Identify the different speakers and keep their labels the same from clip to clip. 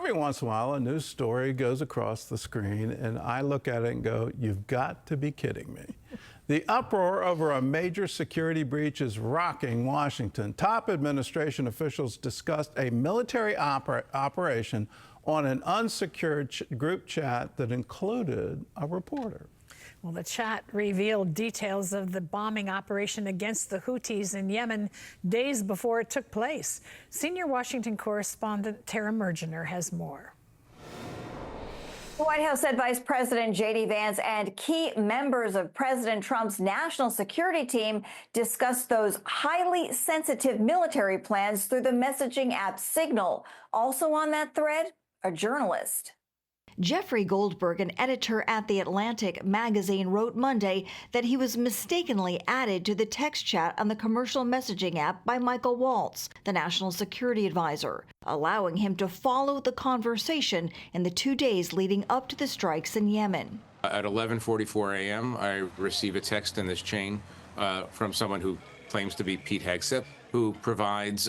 Speaker 1: every once in a while, a news story goes across the screen, and I look at it and go, you've got to be kidding me. The uproar over a major security breach is rocking Washington. Top administration officials discussed a military operation on an unsecured group chat that included a reporter.
Speaker 2: Well, the chat revealed details of the bombing operation against the Houthis in Yemen days before it took place. Senior Washington correspondent Tara Mergener has more.
Speaker 3: The White House said Vice President JD Vance and key members of President Trump's national security team discussed those highly sensitive military plans through the messaging app Signal. Also on that thread, a journalist.
Speaker 4: Jeffrey Goldberg, an editor at The Atlantic magazine, wrote Monday that he was mistakenly added to the text chat on the commercial messaging app by Michael Waltz, the national security advisor, allowing him to follow the conversation in the 2 days leading up to the strikes in Yemen.
Speaker 5: At 11:44 a.m., I receive a text in this chain from someone who claims to be Pete Hegseth, who provides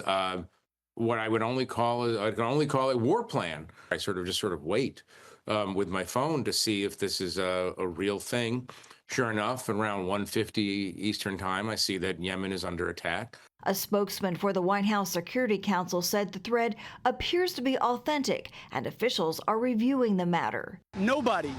Speaker 5: what I can only call a war plan. I sort of wait with my phone to see if this is a real thing. Sure enough, around 1:50 Eastern time, I see that Yemen is under attack.
Speaker 4: A spokesman for the White House Security Council said the thread appears to be authentic and officials are reviewing the matter.
Speaker 6: Nobody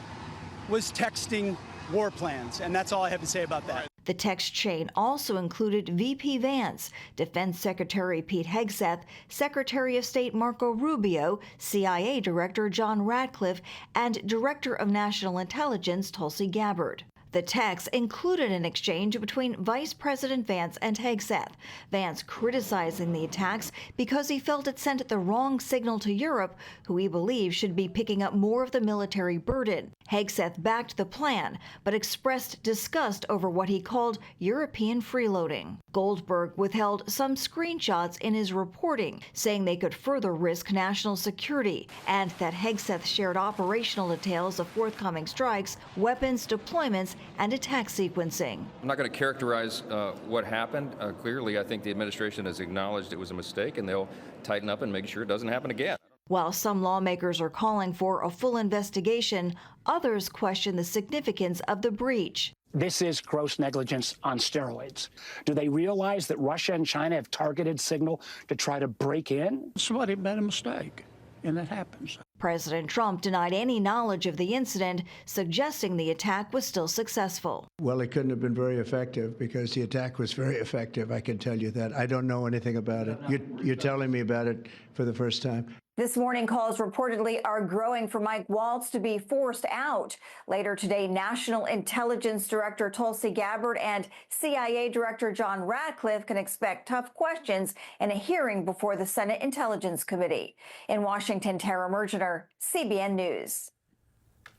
Speaker 6: was texting war plans, and that's all I have to say about that.
Speaker 4: The text chain also included VP Vance, Defense Secretary Pete Hegseth, Secretary of State Marco Rubio, CIA Director John Ratcliffe, and Director of National Intelligence Tulsi Gabbard. The text included an exchange between Vice President Vance and Hegseth, Vance criticizing the attacks because he felt it sent the wrong signal to Europe, who he believes should be picking up more of the military burden. Hegseth backed the plan, but expressed disgust over what he called European freeloading. Goldberg withheld some screenshots in his reporting, saying they could further risk national security, and that Hegseth shared operational details of forthcoming strikes, weapons deployments, and attack sequencing.
Speaker 7: I'm not going to characterize what happened. Clearly, I think the administration has acknowledged it was a mistake, and they'll tighten up and make sure it doesn't happen again.
Speaker 4: While some lawmakers are calling for a full investigation, others question the significance of the breach.
Speaker 8: This is gross negligence on steroids. Do they realize that Russia and China have targeted Signal to try to break in?
Speaker 9: Somebody made a mistake, and it happens.
Speaker 4: President Trump denied any knowledge of the incident, suggesting the attack was still successful.
Speaker 10: Well, it couldn't have been very effective because the attack was very effective, I can tell you that. I don't know anything about it. You're telling me about it for the first time.
Speaker 3: This morning, calls reportedly are growing for Mike Waltz to be forced out. Later today, National Intelligence Director Tulsi Gabbard and CIA Director John Ratcliffe can expect tough questions in a hearing before the Senate Intelligence Committee. In Washington, Tara Mergener, CBN News.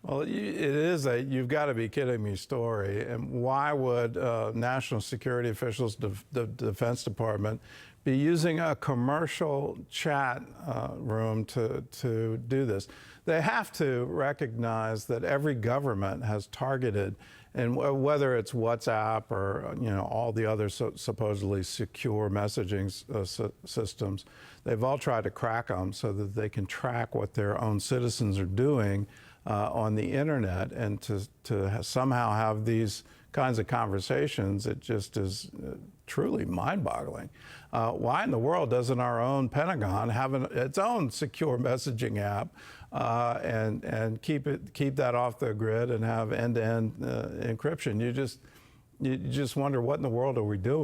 Speaker 1: Well, it is a you've got to be kidding me story. And why would national security officials, the Defense Department, be using a commercial chat room to do this? They have to recognize that every government has targeted, and whether it's WhatsApp or all the other supposedly secure messaging systems, they've all tried to crack them so that they can track what their own citizens are doing on the internet, and to somehow have these kinds of conversations, it just is truly mind-boggling. Why in the world doesn't our own Pentagon have its own secure messaging app and keep that off the grid and have end-to-end encryption? You just wonder, what in the world are we doing?